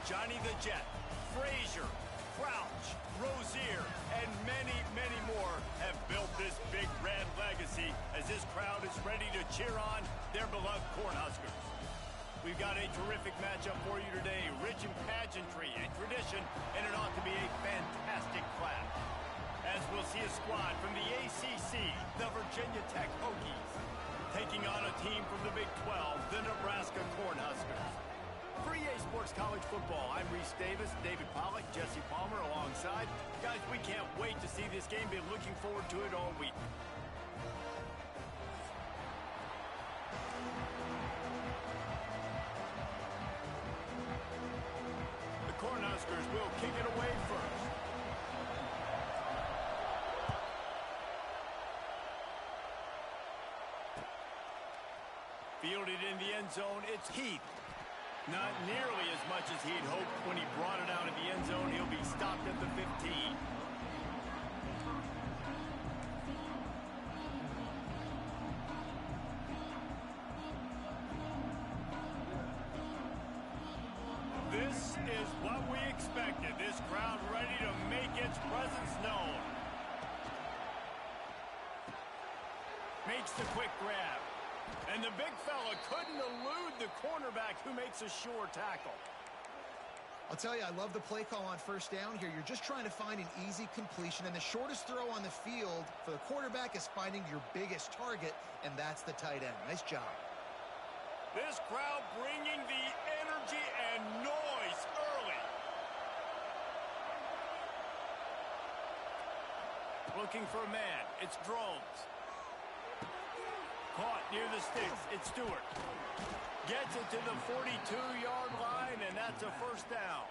Johnny the Jet, Frazier, Crouch, Rozier, and many, many more have built this Big Red legacy as this crowd is ready to cheer on their beloved Cornhuskers. We've got a terrific matchup for you today, rich in pageantry and tradition, and it ought to be a fantastic clash. As we'll see a squad from the ACC, the Virginia Tech Hokies, taking on a team from the Big 12, the Nebraska Cornhuskers. For EA Sports College Football, I'm Reese Davis, David Pollack, Jesse Palmer alongside. Guys, we can't wait to see this game. Been looking forward to it all week. The Cornhuskers will kick it away first. Fielded in the end zone, it's Heath. Not nearly as much as he'd hoped when he brought it out of the end zone. He'll be stopped at the 15. This is what we expected. This crowd ready to make its presence known. Makes the quick grab. And the big fella couldn't elude the cornerback who makes a sure tackle. I'll tell you, I love the play call on first down here. You're just trying to find an easy completion, and the shortest throw on the field for the quarterback is finding your biggest target, and that's the tight end. Nice job. This crowd bringing the energy and noise early. Looking for a man. It's Drones. Caught near the sticks. It's Stewart. Gets it to the 42-yard line, and that's a first down.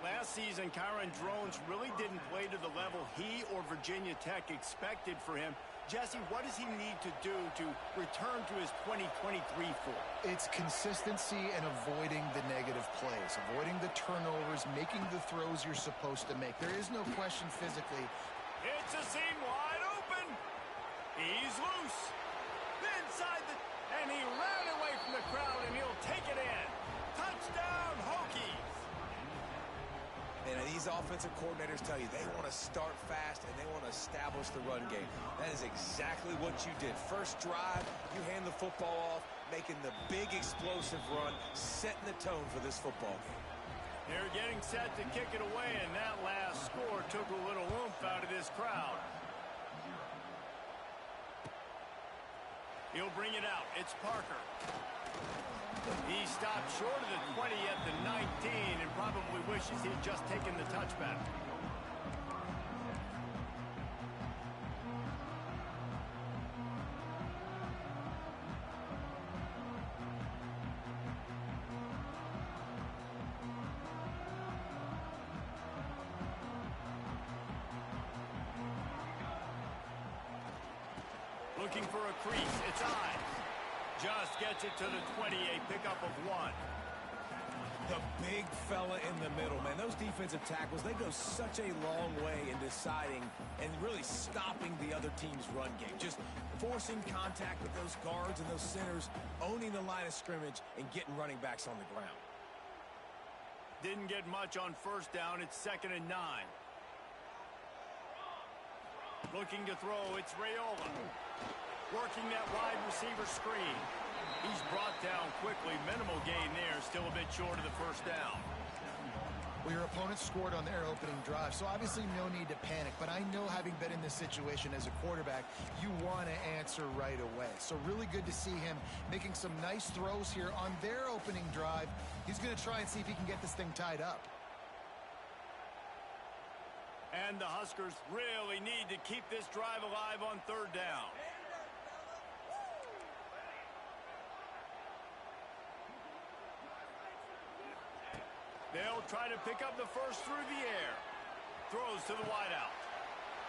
Last season, Kyron Drones really didn't play to the level he or Virginia Tech expected for him. Jesse, what does he need to do to return to his 2023 form? It's consistency and avoiding the negative plays, avoiding the turnovers, making the throws you're supposed to make. There is no question physically. It's a seam wide open. He's loose. Inside and he ran away from the crowd, and he'll take it in. Touchdown, Hokies. And these offensive coordinators tell you they want to start fast and they want to establish the run game. That is exactly what you did. First drive, you hand the football off, making the big explosive run, setting the tone for this football game. They're getting set to kick it away, and that last score took a little oomph out of this crowd. He'll bring it out. It's Parker. He stopped short of the 20 at the 19 and probably wishes he'd just taken the touchback. Looking for a crease. It's Ives. Just gets it to the 20, a pickup of 1. The big fella in the middle, man. Those defensive tackles, they go such a long way in deciding and really stopping the other team's run game. Just forcing contact with those guards and those centers, owning the line of scrimmage, and getting running backs on the ground. Didn't get much on first down. It's 2nd and 9. Looking to throw, it's Raiola. Working that wide receiver screen. He's brought down quickly. Minimal gain there. Still a bit short of the first down. Well, your opponent scored on their opening drive, so obviously no need to panic. But I know, having been in this situation as a quarterback, you want to answer right away. So really good to see him making some nice throws here on their opening drive. He's going to try and see if he can get this thing tied up. And the Huskers really need to keep this drive alive on 3rd down. They'll try to pick up the first through the air. Throws to the wideout.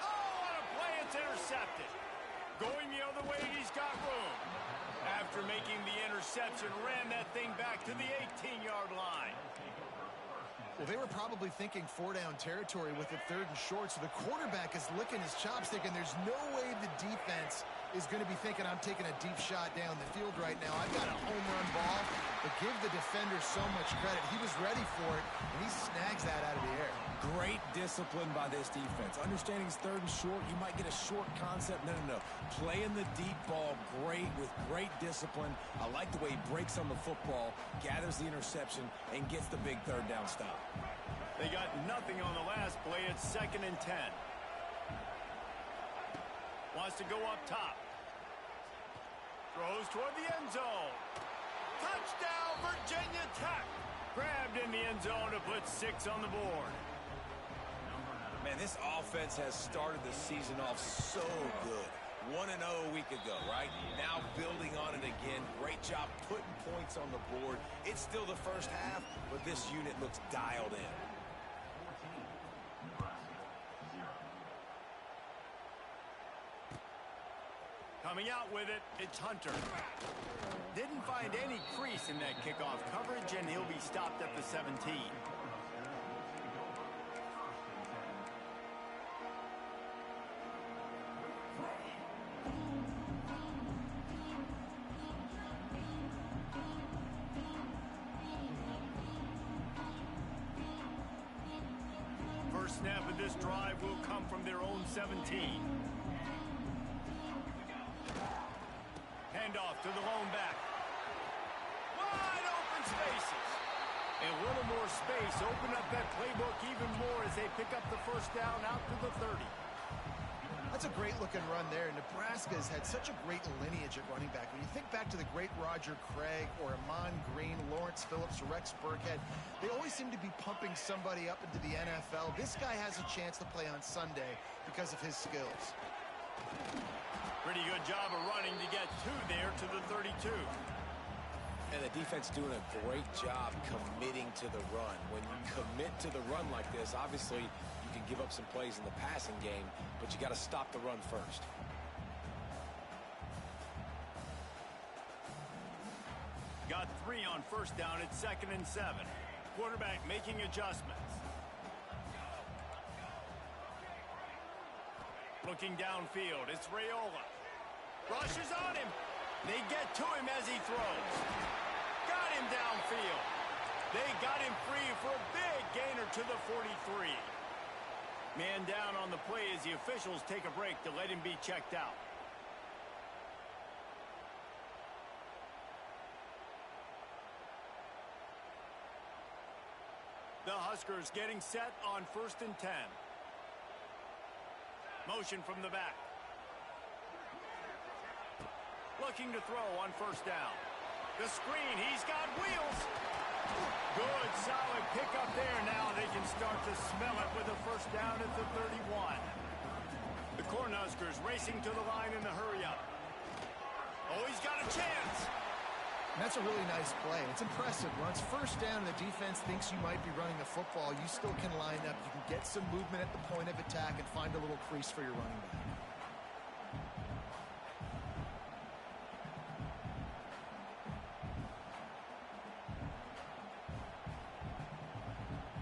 Oh, on a play, it's intercepted. Going the other way, he's got room. After making the interception, ran that thing back to the 18-yard line. Well, they were probably thinking 4-down territory with it 3rd and short, so the quarterback is licking his chops thinking there's no way the defense is going to be thinking I'm taking a deep shot down the field right now. I've got a home run ball, but give the defender so much credit. He was ready for it, and he snags that out of the air. Great discipline by this defense. Understanding it's 3rd and short, you might get a short concept. No. Playing the deep ball great with great discipline. I like the way he breaks on the football, gathers the interception, and gets the big 3rd down stop. They got nothing on the last play. It's 2nd and 10. Wants to go up top. Throws toward the end zone. Touchdown, Virginia Tech. Grabbed in the end zone to put 6 on the board. Man, this offense has started the season off so good. 1-0 a week ago, right? Now building on it again. Great job putting points on the board. It's still the first half, but this unit looks dialed in. Coming out with it, it's Hunter. Didn't find any crease in that kickoff coverage, and he'll be stopped at the 17. First snap of this drive will come from their own 17. Handoff to the lone back. Wide open spaces. And a little more space. Open up that playbook even more as they pick up the first down out to the 30. That's a great-looking run there. Nebraska has had such a great lineage at running back. When you think back to the great Roger Craig or Amon Green, Lawrence Phillips, or Rex Burkhead, they always seem to be pumping somebody up into the NFL. This guy has a chance to play on Sunday because of his skills. Pretty good job of running to get 2 there to the 32. And the defense doing a great job committing to the run. When you commit to the run like this, obviously you can give up some plays in the passing game, but you got to stop the run first. Got 3 on first down at 2nd and 7. Quarterback making adjustments. Looking downfield, it's Raiola. Rushes on him. They get to him as he throws. Got him downfield. They got him free for a big gainer to the 43. Man down on the play as the officials take a break to let him be checked out. The Huskers getting set on 1st and 10. Motion from the back. Looking to throw on first down. The screen, he's got wheels. Good, solid pickup there. Now they can start to smell it with a first down at the 31. The Cornhuskers racing to the line in the hurry-up. Oh, he's got a chance. And that's a really nice play. It's impressive. Once first down, the defense thinks you might be running the football. You still can line up. You can get some movement at the point of attack and find a little crease for your running back.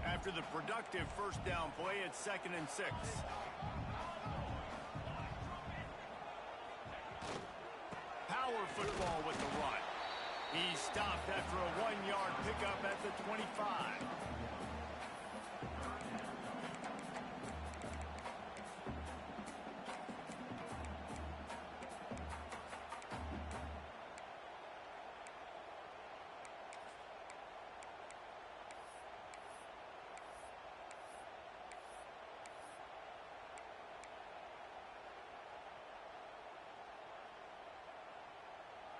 After the productive first down play, it's 2nd and 6. Power football with the run. He's stopped after a 1-yard pickup at the 25.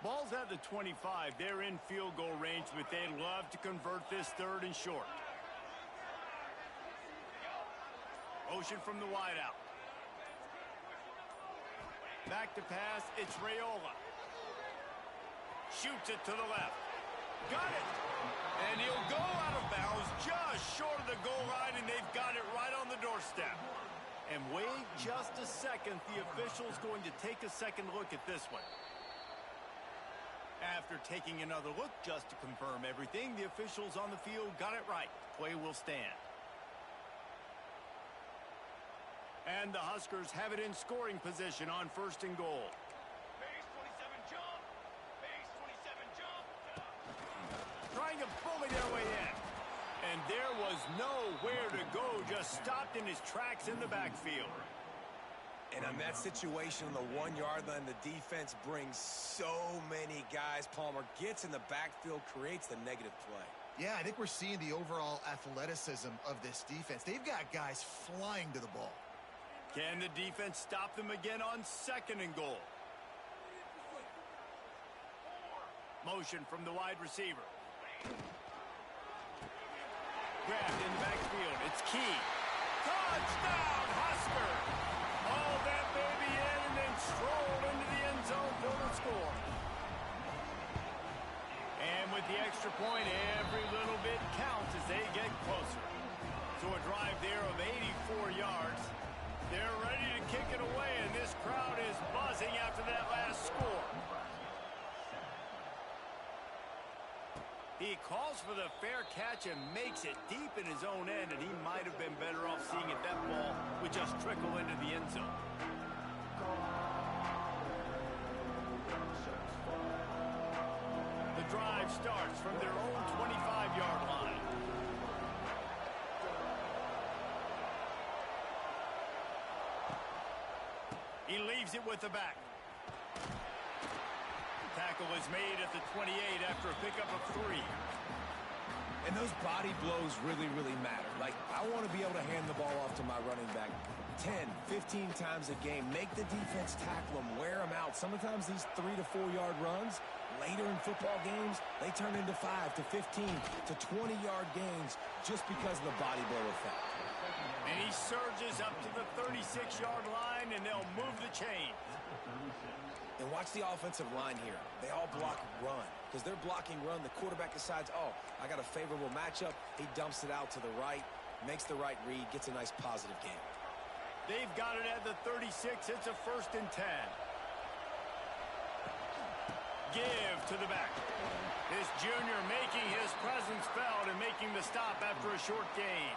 Ball's at the 25. They're in field goal range, but they'd love to convert this 3rd and short. Motion from the wideout. Back to pass, it's Raiola. Shoots it to the left. Got it! And he'll go out of bounds just short of the goal line, and they've got it right on the doorstep. And wait just a second. The official's going to take a second look at this one. After taking another look just to confirm everything, the officials on the field got it right. Play will stand. And the Huskers have it in scoring position on 1st and goal. Base 27 jump. Base 27 jump. Trying to bully their way in. And there was nowhere to go, just stopped in his tracks in the backfield. And on that situation on the 1-yard line, the defense brings so many guys. Palmer gets in the backfield, creates the negative play. Yeah, I think we're seeing the overall athleticism of this defense. They've got guys flying to the ball. Can the defense stop them again on 2nd and goal? Motion from the wide receiver. Grabbed in the backfield. It's Key. Touchdown, Husker! Haul that baby in and then stroll into the end zone, build and score. And with the extra point, every little bit counts as they get closer. So a drive there of 84 yards. They're ready to kick it away, and this crowd is buzzing after that last score. He calls for the fair catch and makes it deep in his own end, and he might have been better off seeing it that ball would just trickle into the end zone. The drive starts from their own 25-yard line. He leaves it with the back. Tackle is made at the 28 after a pickup of 3. And those body blows really, really matter. Like, I want to be able to hand the ball off to my running back 10, 15 times a game. Make the defense tackle them, wear them out. Sometimes these 3 to 4 yard runs, later in football games, they turn into 5 to 15 to 20-yard gains just because of the body blow effect. And he surges up to the 36-yard line, and they'll move the chain. And watch the offensive line here. They all block run. Because they're blocking run, the quarterback decides, oh, I got a favorable matchup. He dumps it out to the right, makes the right read, gets a nice positive gain. They've got it at the 36. It's a 1st and 10. Give to the back. This junior making his presence felt and making the stop after a short gain.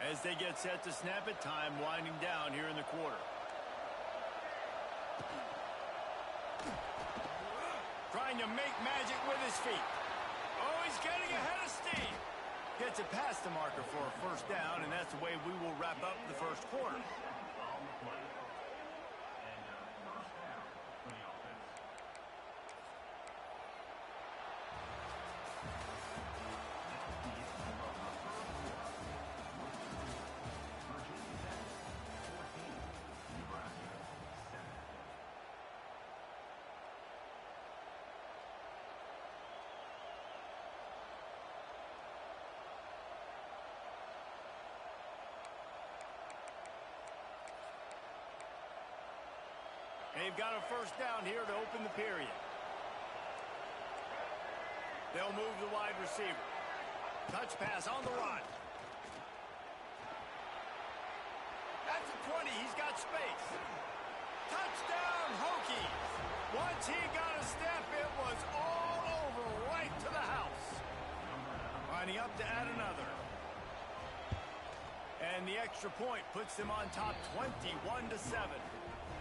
As they get set to snap it, time winding down here in the quarter. Trying to make magic with his feet. Oh, he's getting ahead of steam. Gets it past the marker for a 1st down, and that's the way we will wrap up the 1st quarter. They've got a 1st down here to open the period. They'll move the wide receiver. Touch pass on the run. That's the 20. He's got space. Touchdown, Hokies. Once he got a step, it was all over right to the house. Lining up to add another. And the extra point puts them on top 21-7.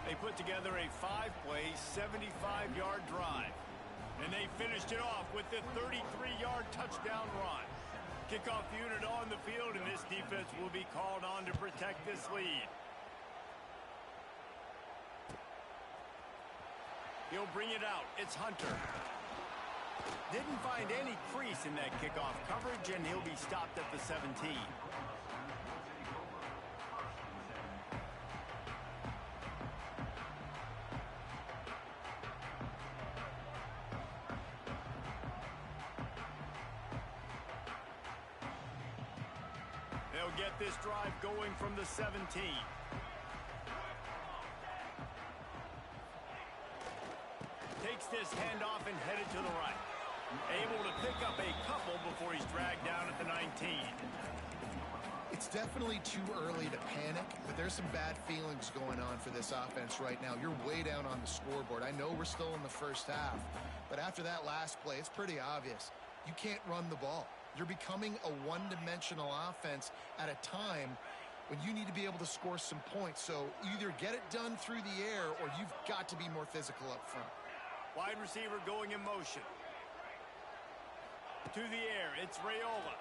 They put together a 5-play, 75-yard drive. And they finished it off with the 33-yard touchdown run. Kickoff unit on the field, and this defense will be called on to protect this lead. He'll bring it out. It's Hunter. Didn't find any crease in that kickoff coverage, and he'll be stopped at the 17. They'll get this drive going from the 17. Takes this handoff and headed to the right. Able to pick up a couple before he's dragged down at the 19. It's definitely too early to panic, but there's some bad feelings going on for this offense right now. You're way down on the scoreboard. I know we're still in the first half, but after that last play, it's pretty obvious. You can't run the ball. You're becoming a one-dimensional offense at a time when you need to be able to score some points. So either get it done through the air or you've got to be more physical up front. Wide receiver going in motion. To the air, it's Raiola.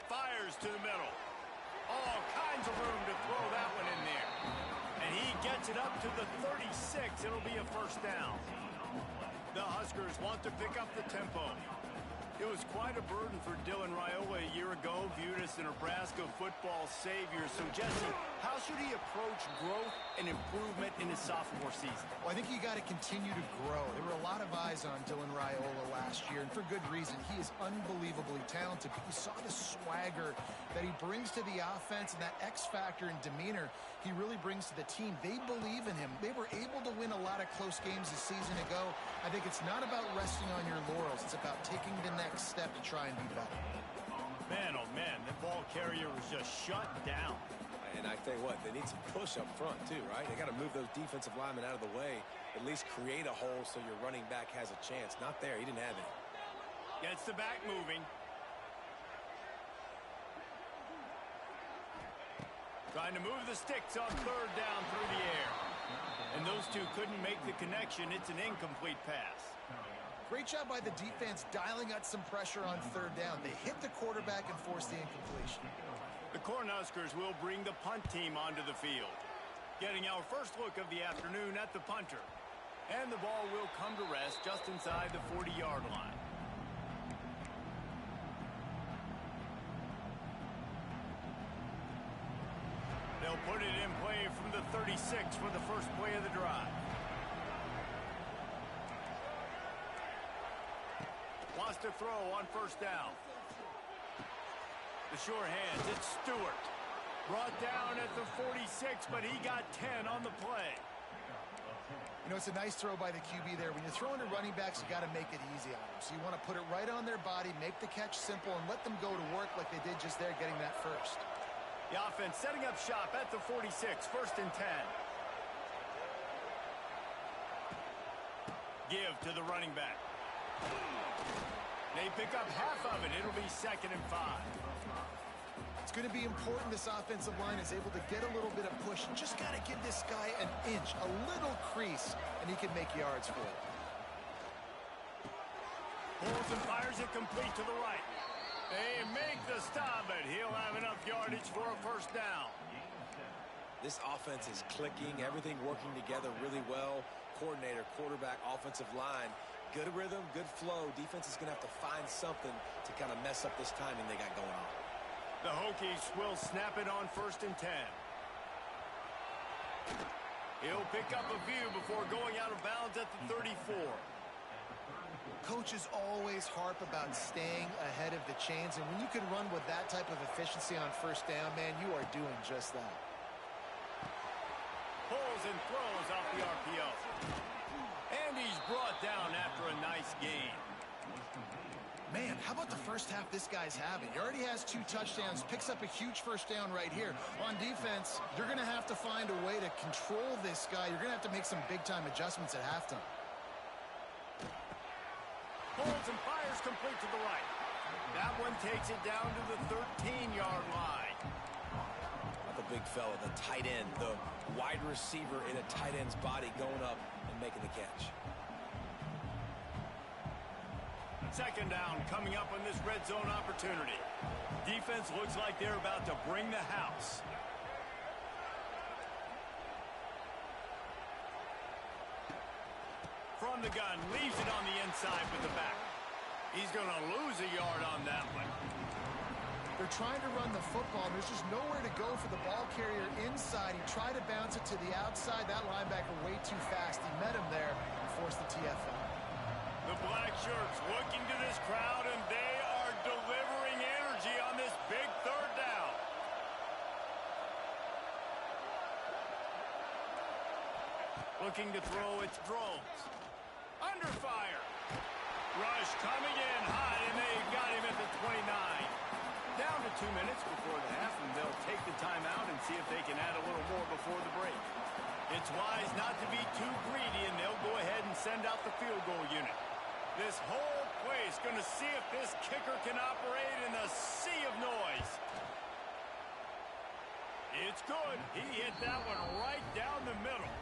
Fires to the middle. All kinds of room to throw that one in there. And he gets it up to the 36. It'll be a first down. The Huskers want to pick up the tempo. It was quite a burden for Dylan Raiola a year ago, viewed as the Nebraska football savior. So, Jesse, how should he approach growth and improvement in his sophomore season? Well, I think you got to continue to grow. There were a lot of eyes on Dylan Raiola last year, and for good reason. He is unbelievably talented. But you saw the swagger that he brings to the offense and that X factor and demeanor he really brings to the team. They believe in him. They were able to win a lot of close games a season ago. I think it's not about resting on your laurels. It's about taking the next step to try and be better. Man, oh man, the ball carrier was just shut down. And I tell you what, they need some push up front too, right? They got to move those defensive linemen out of the way, at least create a hole so your running back has a chance. Not there. He didn't have it. Gets the back moving. Trying to move the sticks on third down through the air. And those two couldn't make the connection. It's an incomplete pass. Great job by the defense dialing out some pressure on third down. They hit the quarterback and forced the incompletion. The Cornhuskers will bring the punt team onto the field. Getting our first look of the afternoon at the punter. And the ball will come to rest just inside the 40-yard line. They'll put it in play from the 36 for the first play of the drive. Wants to throw on first down. The sure hands, it's Stewart. Brought down at the 46, but he got 10 on the play. You know, it's a nice throw by the QB there. When you're throwing to running backs, you got to make it easy on them. So you want to put it right on their body, make the catch simple, and let them go to work like they did just there, getting that first. The offense setting up shop at the 46, first and 10. Give to the running back. They pick up half of it. It'll be 2nd and 5. It's going to be important this offensive line is able to get a little bit of push. Just got to give this guy an inch, a little crease, and he can make yards for it. Pulls and fires it complete to the right. They make the stop, but he'll have enough yardage for a first down. This offense is clicking, everything working together really well. Coordinator, quarterback, offensive line. Good rhythm, good flow. Defense is going to have to find something to kind of mess up this timing they got going on. The Hokies will snap it on first and 10. He'll pick up a few before going out of bounds at the 34. Coaches always harp about staying ahead of the chains, and when you can run with that type of efficiency on first down, man, you are doing just that. Pulls and throws off the RPO. And he's brought down after a nice gain. Man, how about the first half this guy's having? He already has 2 touchdowns, picks up a huge first down right here. On defense, you're going to have to find a way to control this guy. You're going to have to make some big-time adjustments at halftime. Pulls and fires complete to the right. That one takes it down to the 13-yard line. Not the big fella, the tight end, the wide receiver in a tight end's body going up and making the catch. Second down coming up on this red zone opportunity. Defense looks like they're about to bring the house. From the gun, leaves it on the inside with the back. He's going to lose a yard on that one. They're trying to run the football, and there's just nowhere to go for the ball carrier inside. He tried to bounce it to the outside. That linebacker way too fast. He met him there and forced the TFL. The black shirts looking to this crowd, and they are delivering energy on this big third down. Looking to throw, it's Drones. Under fire. Rush coming in hot, and they got him at the 29. Down to 2 minutes before the half, and they'll take the timeout and see if they can add a little more before the break. It's wise not to be too greedy, and they'll go ahead and send out the field goal unit. This whole place going to see if this kicker can operate in the sea of noise. It's good. He hit that one right down the middle.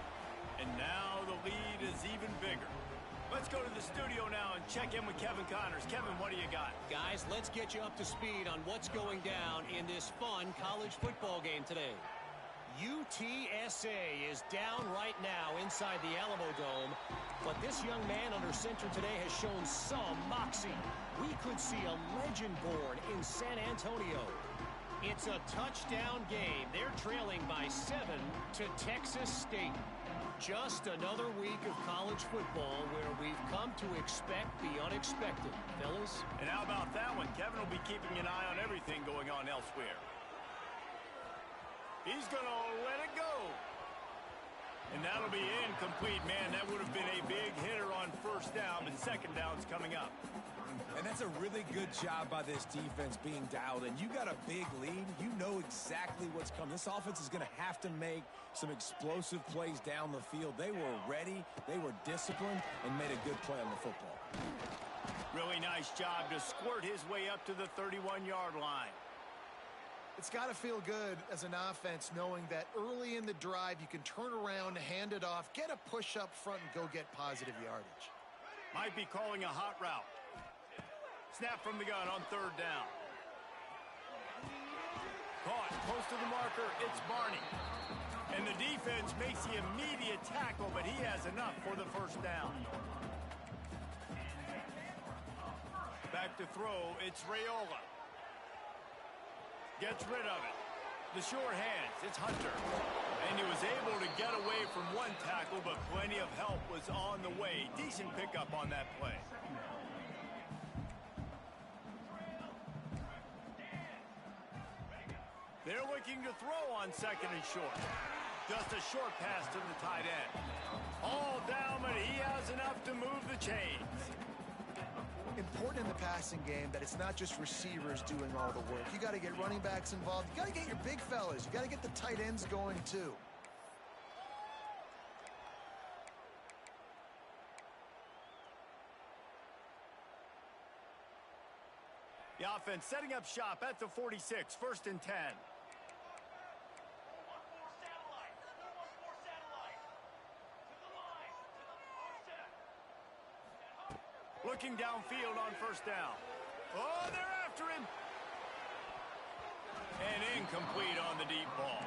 And now the lead is even bigger. Let's go to the studio now and check in with Kevin Connors. Kevin, what do you got? Guys, let's get you up to speed on what's going down in this fun college football game today. UTSA is down right now inside the Alamo Dome, but this young man under center today has shown some moxie. We could see a legend born in San Antonio. It's a touchdown game. They're trailing by 7 to Texas State. Just another week of college football where we've come to expect the unexpected, fellas. And how about that one? Kevin will be keeping an eye on everything going on elsewhere. He's going to let it go. And that'll be incomplete, man. That would have been a big hitter on first down, but second down's coming up. And that's a really good job by this defense being dialed in. You got a big lead. You know exactly what's coming. This offense is going to have to make some explosive plays down the field. They were ready, they were disciplined, and made a good play on the football. Really nice job to squirt his way up to the 31-yard line. It's got to feel good as an offense knowing that early in the drive you can turn around, hand it off, get a push up front, and go get positive yardage. Might be calling a hot route. Snap from the gun on third down. Caught close to the marker. It's Barney. And the defense makes the immediate tackle, but he has enough for the first down. Back to throw. It's Raiola. Gets rid of it. The sure hands. It's Hunter. And he was able to get away from one tackle, but plenty of help was on the way. Decent pickup on that play. They're looking to throw on second and short. Just a short pass to the tight end. All down, but he has enough to move the chains. Important in the passing game that it's not just receivers doing all the work. You got to get running backs involved. You got to get your big fellas. You got to get the tight ends going too. The offense setting up shop at the 46, 1st and 10. Looking downfield on first down. Oh, they're after him. And incomplete on the deep ball.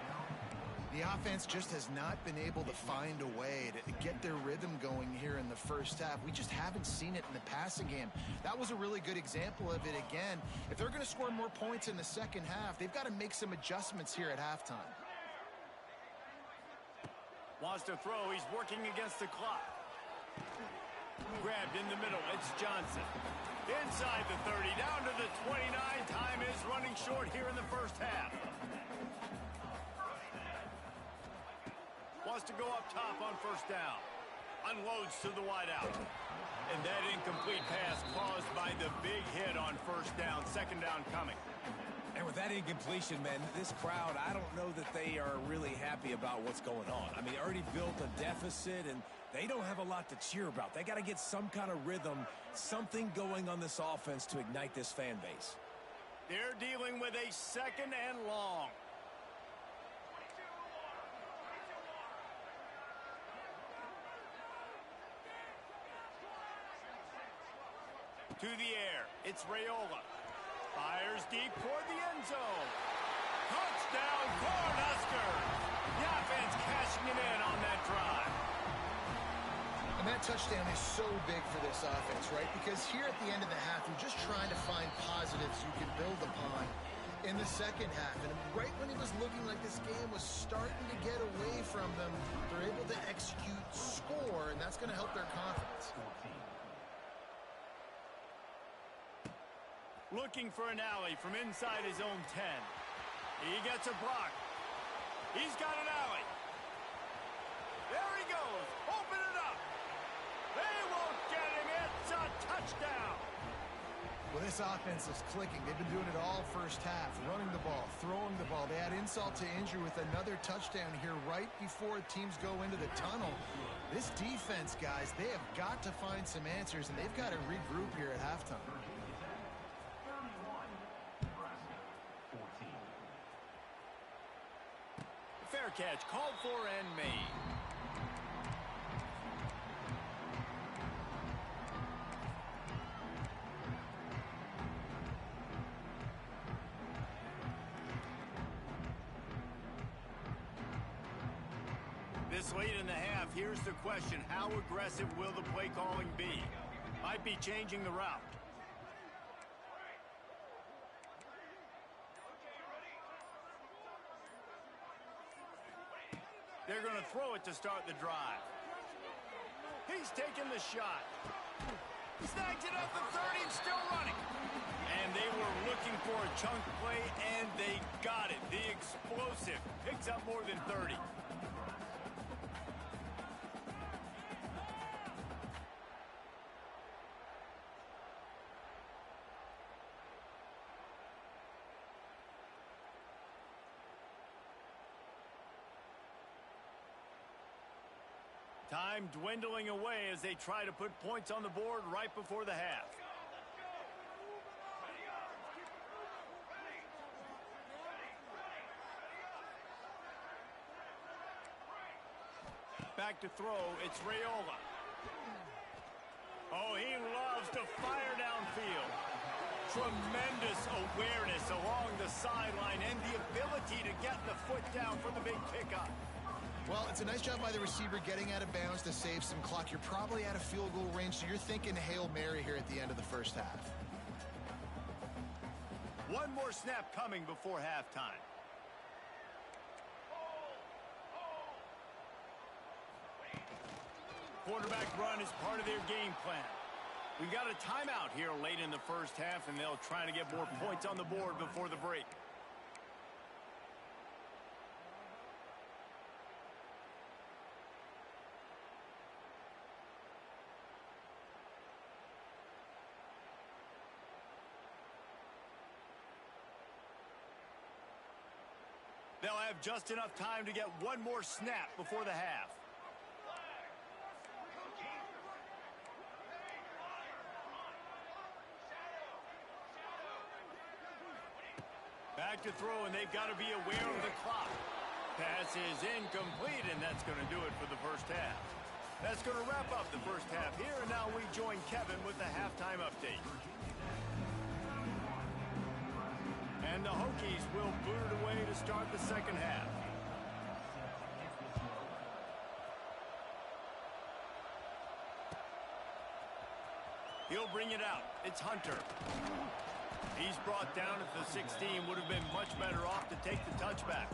The offense just has not been able to find a way to get their rhythm going here in the first half. We just haven't seen it in the passing game. That was a really good example of it again. If they're going to score more points in the second half, they've got to make some adjustments here at halftime. Wants to throw. He's working against the clock. Grabbed in the middle. It's Johnson. Inside the 30, down to the 29. Time is running short here in the first half. Wants to go up top on first down. Unloads to the wideout. And that incomplete pass caused by the big hit on first down. Second down coming. And with that incompletion, man, this crowd, I don't know that they are really happy about what's going on. I mean, they already built a deficit, and they don't have a lot to cheer about. They got to get some kind of rhythm, something going on this offense to ignite this fan base. They're dealing with a second and long. To the air. It's Raiola. Fires deep toward the end zone. Touchdown, Cornhuskers! The offense cashing it in on that drive. And that touchdown is so big for this offense, right? Because here at the end of the half, you're just trying to find positives you can build upon in the second half. And right when it was looking like this game was starting to get away from them, they're able to execute, score, and that's going to help their confidence. Looking for an alley from inside his own 10. He gets a block. He's got an alley. There he goes. Open it up. They won't touchdown. Well, this offense is clicking. They've been doing it all first half, running the ball, throwing the ball. They add insult to injury with another touchdown here right before teams go into the tunnel. This defense, guys, they have got to find some answers, and they've got to regroup here at halftime. Fair catch, called for and made. This late in the half, here's the question. How aggressive will the play calling be? Might be changing the route. They're going to throw it to start the drive. He's taking the shot. Snagged it at the 30 and still running. And they were looking for a chunk play, and they got it. The explosive picks up more than 30. Time dwindling away as they try to put points on the board right before the half. Back to throw, it's Raiola. Oh, he loves to fire downfield. Tremendous awareness along the sideline and the ability to get the foot down for the big pickup. Well, it's a nice job by the receiver getting out of bounds to save some clock. You're probably out of field goal range, so you're thinking Hail Mary here at the end of the first half. One more snap coming before halftime. Quarterback run is part of their game plan. We got a timeout here late in the first half, and they'll try to get more points on the board before the break. They'll have just enough time to get one more snap before the half. Back to throw, and they've got to be aware of the clock. Pass is incomplete, and that's going to do it for the first half. That's going to wrap up the first half here, and now we join Kevin with the halftime update. And the Hokies will boot it away to start the second half. He'll bring it out. It's Hunter. He's brought down at the 16. Would have been much better off to take the touchback.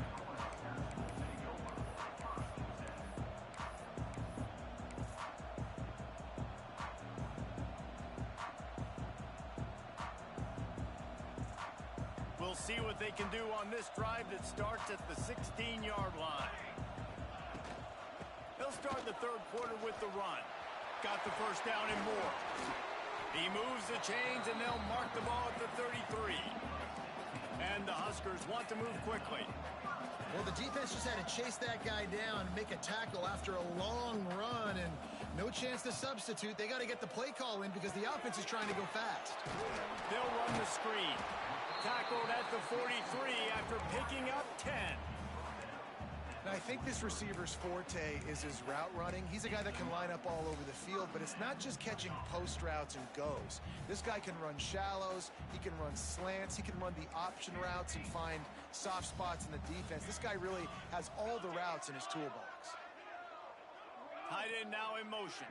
We'll see what they can do on this drive that starts at the 16-yard line. They'll start the third quarter with the run. Got the first down and more. He moves the chains, and they'll mark the ball at the 33. And the Huskers want to move quickly. Well, the defense just had to chase that guy down and make a tackle after a long run, and no chance to substitute. They got to get the play call in because the offense is trying to go fast. They'll run the screen. Tackled at the 43 after picking up 10. Now, I think this receiver's forte is his route running. He's a guy that can line up all over the field, but it's not just catching post routes and goes. This guy can run shallows, he can run slants, he can run the option routes and find soft spots in the defense. This guy really has all the routes in his toolbox. Tight end now in motion.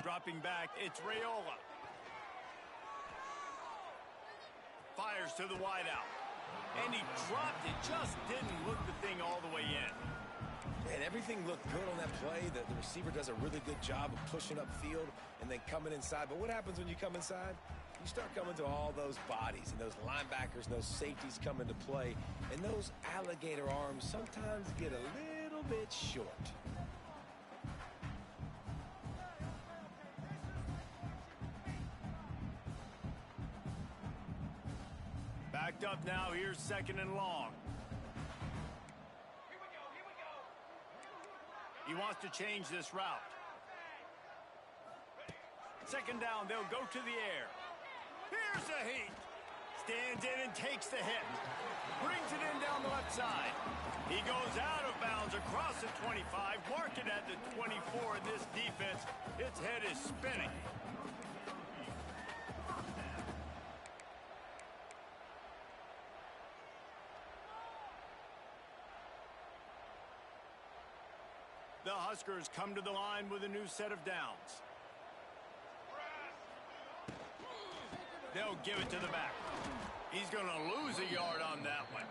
Dropping back, it's Raiola. Fires to the wideout. And he dropped it, just didn't look the thing all the way in. And everything looked good on that play. The receiver does a really good job of pushing upfield and then coming inside. But what happens when you come inside? start coming to all those bodies and those linebackers and those safeties come into play, and those alligator arms sometimes get a little bit short. Backed up now. Here's 2nd and long. He wants to change this route. 2nd down, they'll go to the air. Here's a heat. Stands in and takes the hit. Brings it in down the left side. He goes out of bounds across the 25, marked at the 24 in this defense. Its head is spinning. The Huskers come to the line with a new set of downs. They'll give it to the back. He's going to lose a yard on that one.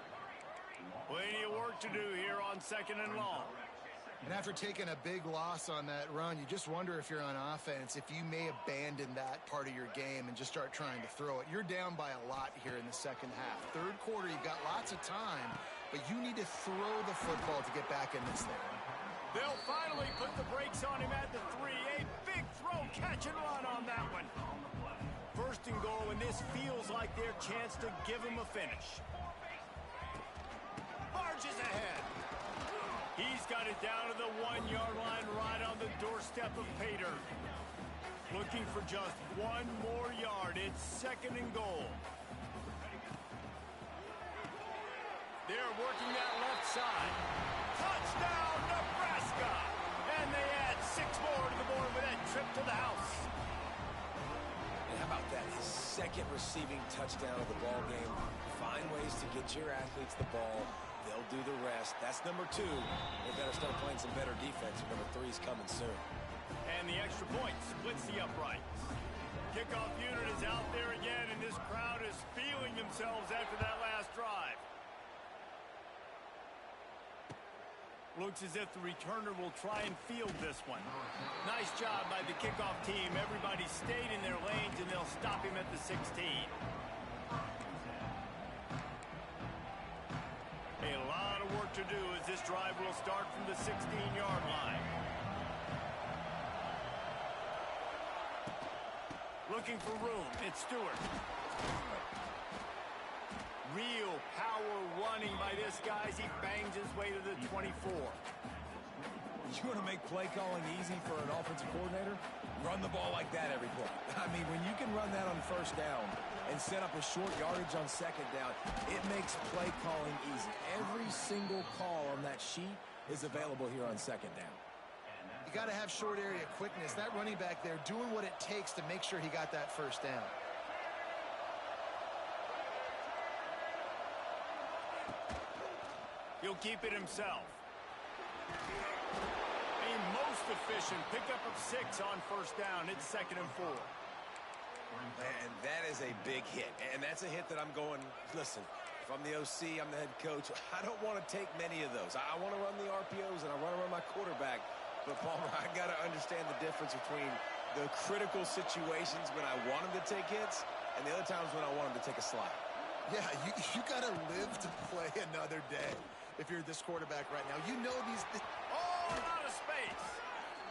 Plenty of work to do here on 2nd and long. And after taking a big loss on that run, you just wonder if you're on offense, if you may abandon that part of your game and just start trying to throw it. You're down by a lot here in the 2nd half. 3rd quarter, you've got lots of time, but you need to throw the football to get back in this thing. They'll finally put the brakes on him at the 3. A big throw, catch and run on that one. 1st and goal, and this feels like their chance to give him a finish. Barges ahead. He's got it down to the 1-yard line right on the doorstep of Pater. Looking for just one more yard. It's 2nd and goal. They're working that left side. Touchdown, Nebraska! And they add 6 more to the board with that trip to the house. And how about that? His 2nd receiving touchdown of the ball game. Find ways to get your athletes the ball. They'll do the rest. That's number 2. They've got to start playing some better defense. Number 3's coming soon. And the extra point splits the uprights. Kickoff unit is out there again, and this crowd is feeling themselves after that last drive. Looks as if the returner will try and field this one. Nice job by the kickoff team. Everybody stayed in their lanes, and they'll stop him at the 16. A lot of work to do as this drive will start from the 16-yard line. Looking for room. It's Stewart. Real power running by this guy as he bangs his way to the 24. You want to make play calling easy for an offensive coordinator? Run the ball like that every play. I mean, when you can run that on 1st down and set up a short yardage on 2nd down, it makes play calling easy. Every single call on that sheet is available here on 2nd down. You got to have short area quickness. That running back there doing what it takes to make sure he got that 1st down. He'll keep it himself. A most efficient pickup of 6 on 1st down. It's 2nd and 4. And that is a big hit. And that's a hit that I'm going, listen, if I'm the OC, I'm the head coach, I don't want to take many of those. I want to run the RPOs and I want to run my quarterback. But, Palmer, I got to understand the difference between the critical situations when I want him to take hits and the other times when I want him to take a slide. Yeah, you got to live to play another day if you're this quarterback right now. You know these... All out of space.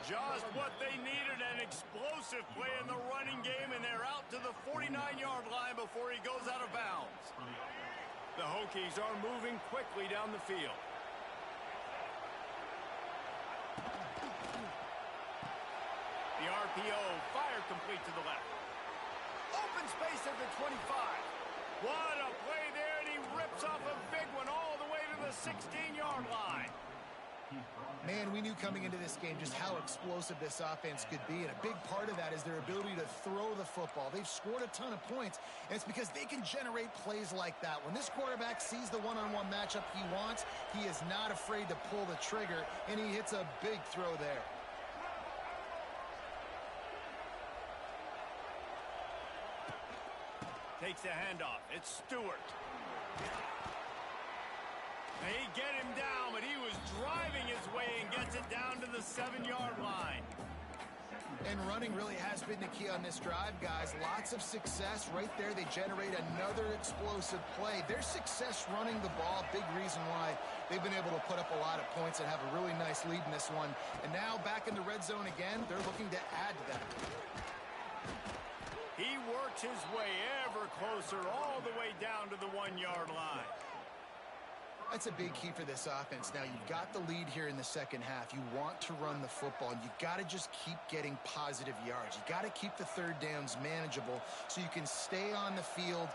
Just what they needed, an explosive play in the running game, and they're out to the 49-yard line before he goes out of bounds. The Hokies are moving quickly down the field. The RPO, fire complete to the left. Open space at the 25. What a play there, and he rips off a big one all the way to the 16-yard line. Man, we knew coming into this game just how explosive this offense could be, and a big part of that is their ability to throw the football. They've scored a ton of points, and it's because they can generate plays like that. When this quarterback sees the one-on-one matchup he wants, he is not afraid to pull the trigger, and he hits a big throw there. Takes the handoff. It's Stewart. They get him down, but he was driving his way and gets it down to the 7-yard line. And running really has been the key on this drive, guys. Lots of success right there. They generate another explosive play. Their success running the ball, big reason why they've been able to put up a lot of points and have a really nice lead in this one. And now back in the red zone again, they're looking to add to that. He works his way ever closer all the way down to the 1-yard line. That's a big key for this offense. Now, you've got the lead here in the second half. You want to run the football, and you got to just keep getting positive yards. You got to keep the third downs manageable so you can stay on the field,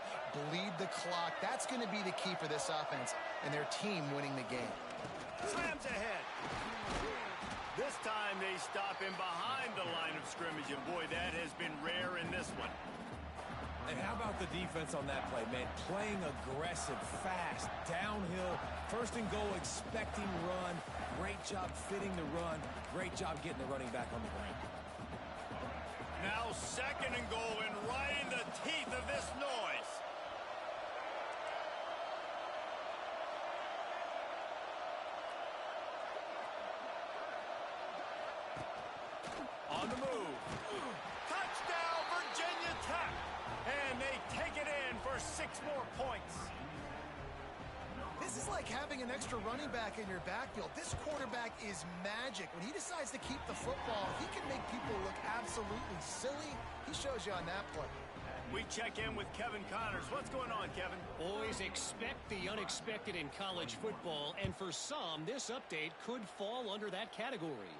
bleed the clock. That's going to be the key for this offense and their team winning the game. Slams ahead. This time they stop him behind the line of scrimmage, and boy, that has been rare in this one. And how about the defense on that play, man? Playing aggressive, fast, downhill, first and goal, expecting run. Great job fitting the run. Great job getting the running back on the ground. Now second and goal, and right in the teeth of this noise. On the move. Touchdown, Virginia Tech. And they take it in for 6 more points. This is like having an extra running back in your backfield. This quarterback is magic. When he decides to keep the football, he can make people look absolutely silly. He shows you on that play. We check in with Kevin Connors. What's going on, Kevin? Boys, expect the unexpected in college football, and for some, this update could fall under that category.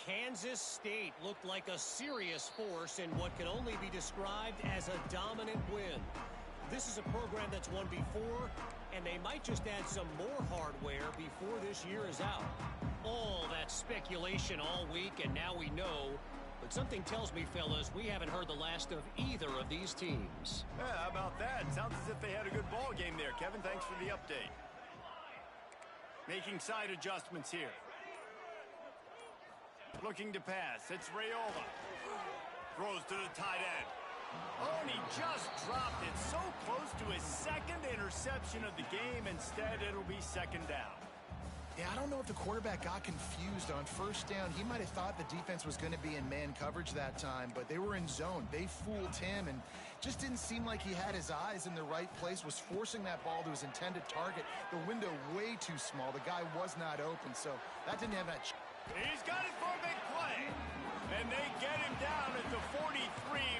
Kansas State looked like a serious force in what can only be described as a dominant win. This is a program that's won before, and they might just add some more hardware before this year is out. All that speculation all week, and now we know. But something tells me, fellas, we haven't heard the last of either of these teams. Yeah, how about that? Sounds as if they had a good ball game there, Kevin. Thanks for the update. Making side adjustments here. Looking to pass. It's Raiola. Throws to the tight end. Oh, and he just dropped it so close to his second interception of the game. Instead, it'll be second down. Yeah, I don't know if the quarterback got confused on first down. He might have thought the defense was going to be in man coverage that time, but they were in zone. They fooled him and just didn't seem like he had his eyes in the right place, was forcing that ball to his intended target. The window way too small. The guy was not open, so that didn't have that. He's got it for a big play. And they get him down at the 43,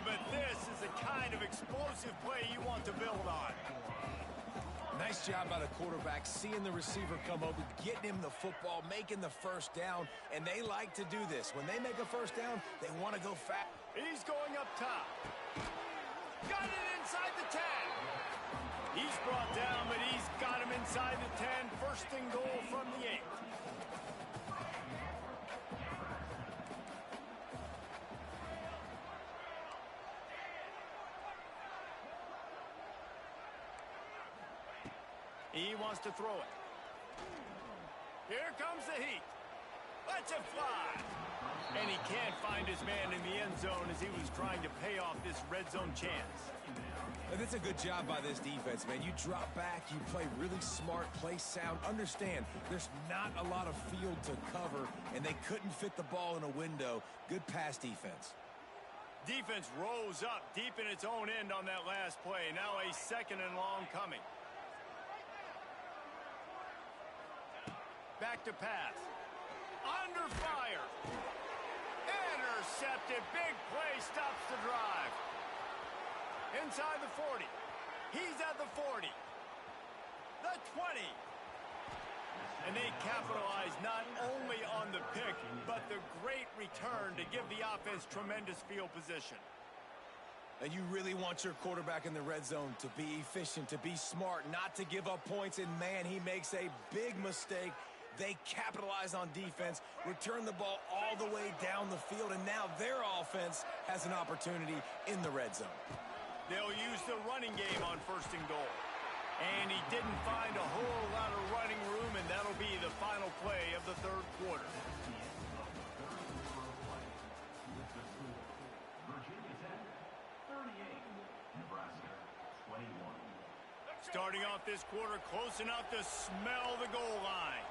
but this is the kind of explosive play you want to build on. Nice job by the quarterback, seeing the receiver come open, getting him the football, making the first down, and they like to do this. When they make a first down, they want to go fast. He's going up top. Got it inside the 10. He's brought down, but he's got him inside the 10. First and goal from the 8. He wants to throw it. Here comes the heat. Lets it fly. And he can't find his man in the end zone as he was trying to pay off this red zone chance. And that's a good job by this defense, man. You drop back, you play really smart, play sound. Understand, there's not a lot of field to cover, and they couldn't fit the ball in a window. Good pass defense. Defense rose up deep in its own end on that last play. Now a second and long coming. Back to pass. Under fire. Intercepted. Big play stops the drive. Inside the 40. He's at the 40. The 20. And they capitalize not only on the pick, but the great return to give the offense tremendous field position. And you really want your quarterback in the red zone to be efficient, to be smart, not to give up points. And, man, he makes a big mistake. They capitalize on defense, return the ball all the way down the field, and now their offense has an opportunity in the red zone. They'll use the running game on first and goal. And he didn't find a whole lot of running room, and that'll be the final play of the third quarter. Starting off this quarter close enough to smell the goal line.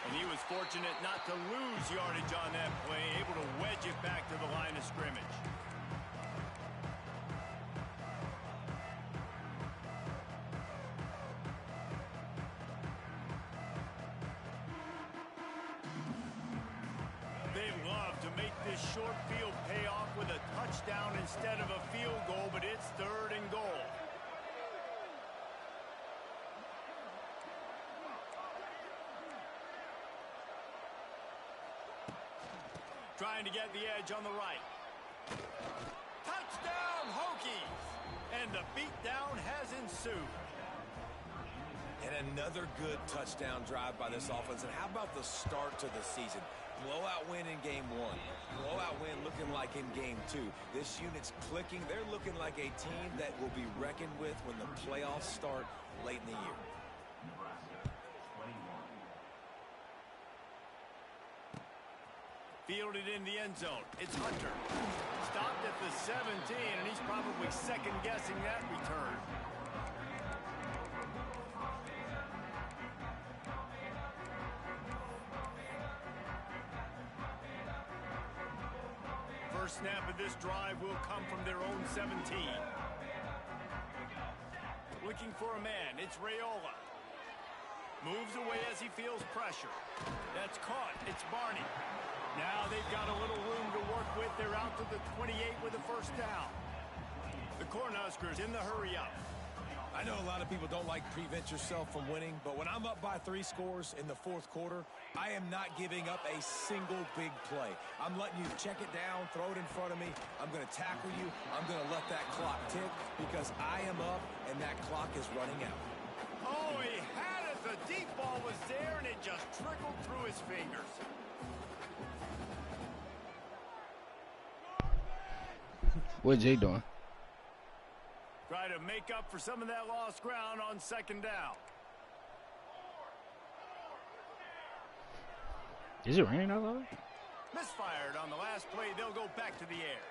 And he was was fortunate not to lose yardage on that play, able to wedge it back to the line of scrimmage. They love to make this short field pay off with a touchdown instead of a field goal, but it's 3rd and goal. Trying to get the edge on the right. Touchdown, Hokies! And the beatdown has ensued. And another good touchdown drive by this offense. And how about the start to the season? Blowout win in game 1. Blowout win looking like in game 2. This unit's clicking. They're looking like a team that will be reckoned with when the playoffs start late in the year. Fielded in the end zone. It's Hunter. Stopped at the 17, and he's probably second-guessing that return. First snap of this drive will come from their own 17. Looking for a man. It's Raiola. Moves away as he feels pressure. That's caught. It's Barney. Now they've got a little room to work with. They're out to the 28 with a first down. The Cornhuskers in the hurry up. I know a lot of people don't like prevent yourself from winning, but when I'm up by 3 scores in the 4th quarter, I am not giving up a single big play. I'm letting you check it down, throw it in front of me. I'm going to tackle you. I'm going to let that clock tick because I am up and that clock is running out. Oh, he had it. The deep ball was there, and it just trickled through his fingers. What's Jay doing? Try to make up for some of that lost ground on 2nd down. Is it raining out loud? Misfired on the last play. They'll go back to the air.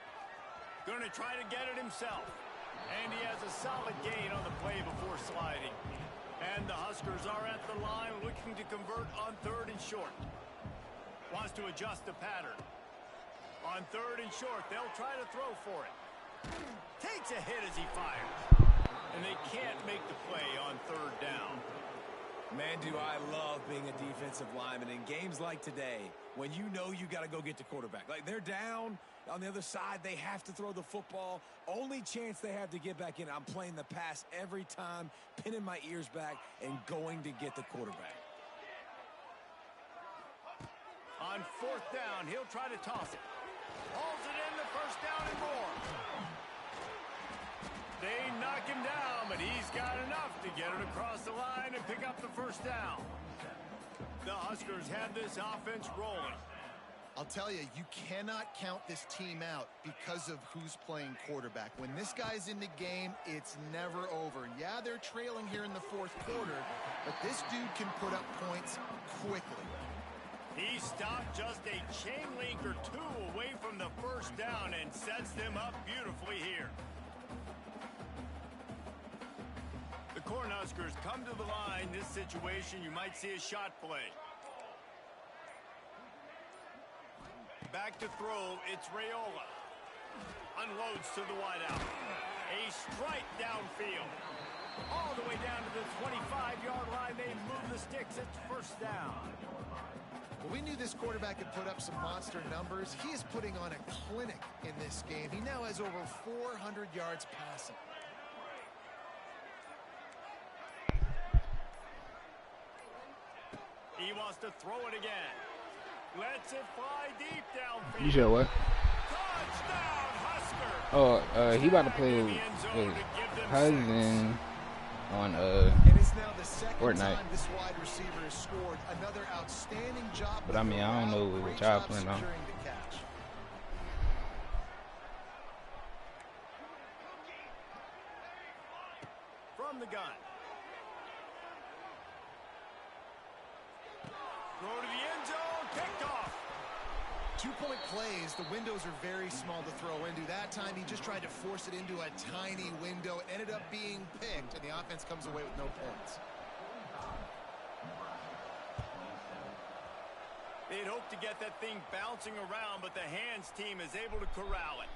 Going to try to get it himself. And he has a solid gain on the play before sliding. And the Huskers are at the line looking to convert on 3rd and short. Wants to adjust the pattern. On 3rd and short, they'll try to throw for it. Takes a hit as he fires. And they can't make the play on 3rd down. Man, do I love being a defensive lineman in games like today when you know you got to go get the quarterback. Like, they're down on the other side. They have to throw the football. Only chance they have to get back in. I'm playing the pass every time, pinning my ears back, and going to get the quarterback. On 4th down, he'll try to toss it. Hauls it in, the first down and more. They knock him down, but he's got enough to get it across the line and pick up the first down. The Huskers have this offense rolling. I'll tell you, you cannot count this team out because of who's playing quarterback. When this guy's in the game, it's never over. Yeah, they're trailing here in the 4th quarter, but this dude can put up points quickly. He stopped just a chain link or 2 away from the first down and sets them up beautifully here. The Cornhuskers come to the line. This situation, you might see a shot play. Back to throw, it's Raiola. Unloads to the wideout. A strike downfield. All the way down to the 25-yard line. They move the sticks. It's first down. Well, we knew this quarterback could put up some monster numbers. He is putting on a clinic in this game. He now has over 400 yards passing. He wants to throw it again. Lets it fly deep downfield. You said what? Touchdown, Husker. Oh, he about to play with Cousin on And it's now the second Fortnite. time this wide receiver has scored. Another outstanding job. But I mean, I don't know what y'all playing on. Securing the catch. From the gun. Throw to the end zone. Picked off. 2-point plays, the windows are very small to throw into. That time he just tried to force it into a tiny window, ended up being picked, and the offense comes away with no points. hope to get that thing bouncing around, but the hands team is able to corral it.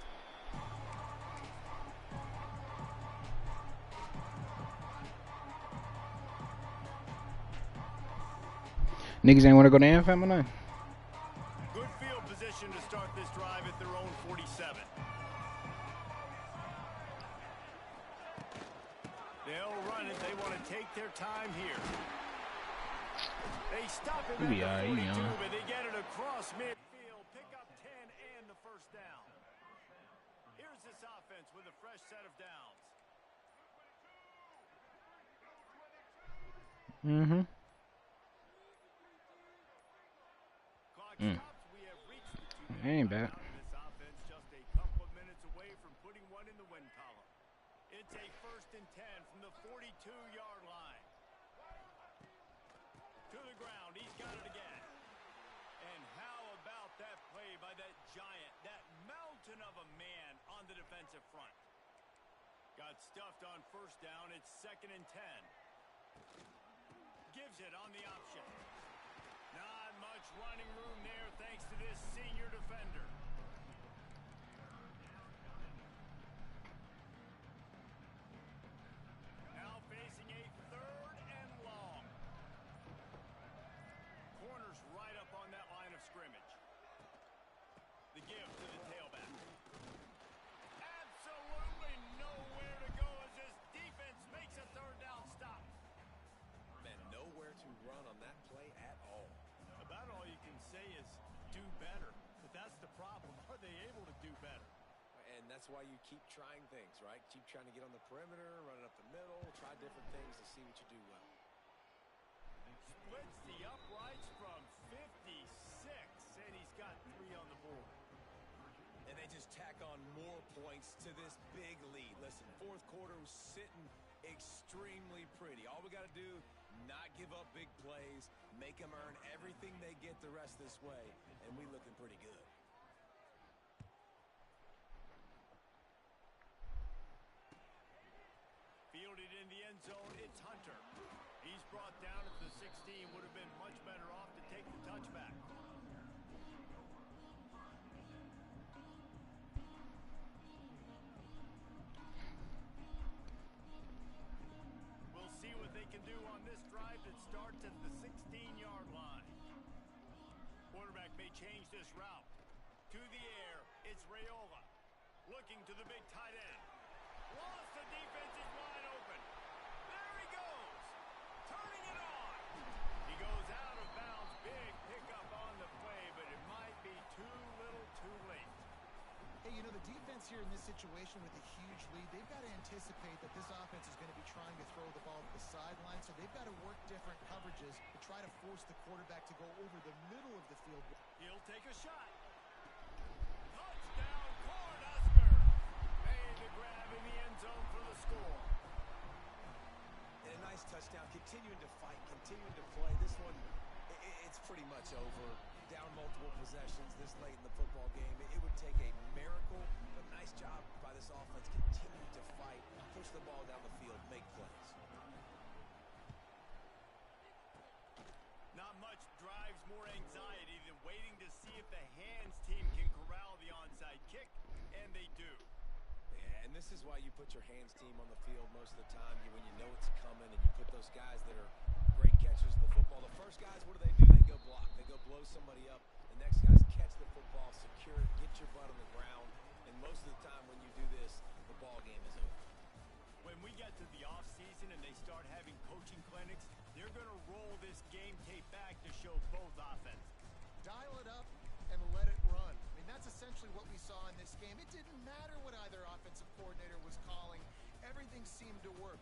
Niggas ain't want to go to Anthem or nothing. Good field position to start this drive at their own 47. They'll run it. They want to take their time here. They stop it at the 42, but they get it across midfield. Pick up 10 and the first down. Here's this offense with a fresh set of downs. Mm-hmm. Stops. We have reached the 2 ain't bad. This offense just a couple of minutes away from putting one in the win column. It's a 1st and 10 from the 42-yard line. To the ground. He's got it again. And how about that play by that giant, that mountain of a man on the defensive front? Got stuffed on 1st down. It's 2nd and 10. Gives it on the option. Not much running room there thanks to this senior defender. Now facing a 3rd and long. Corners right up on that line of scrimmage. The give to the tailback. Absolutely nowhere to go as this defense makes a 3rd down stop. Man, nowhere to run on that play at all. About all you can say is do better. But that's the problem. Are they able to do better? And that's why you keep trying things, right? Keep trying to get on the perimeter, run it up the middle, try different things to see what you do well. Splits the uprights from 56, and he's got 3 on the board. And they just tack on more points to this big lead. Listen, 4th quarter was sitting extremely pretty. All we got to do, not give up big plays, make them earn everything they get the rest this way, and we looking pretty good. Fielded in the end zone, it's Hunter. He's brought down at the 16, would have been much better off to take the touchback. We'll see what they can do on this drive that starts at the 16-yard line. Quarterback may change this route. To the air, it's Raiola. Looking to the big tight end. Lost the defense is wide open. There he goes. Turning it on. He goes out of bounds. Big pickup on the play, but it might be too little too late. Hey, you know, the defense here in this situation with a huge lead, they've got to anticipate that this offense is going to be trying to throw the ball to the sideline, so they've got to work different coverages to try to force the quarterback to go over the middle of the field. He'll take a shot. Touchdown, Cornhusker. Made the grab in the end zone for the score. And a nice touchdown, continuing to fight, continuing to play. This one, it's pretty much over. Down multiple possessions this late in the football game. It would take a miracle, but nice job by this offense. Continue to fight, push the ball down the field, make plays. Not much drives more anxiety than waiting to see if the hands team can corral the onside kick, and they do. Yeah, and this is why you put your hands team on the field most of the time. When you know it's coming, and you put those guys that are great catchers of the football. The first guys, what do? They go block. They go blow somebody up. The next guys catch the football, secure it, get your butt on the ground. And most of the time when you do this, the ball game is over. When we get to the offseason and they start having coaching clinics, they're going to roll this game tape back to show both offenses. Dial it up and let it run. I mean, that's essentially what we saw in this game. It didn't matter what either offensive coordinator was calling. Everything seemed to work.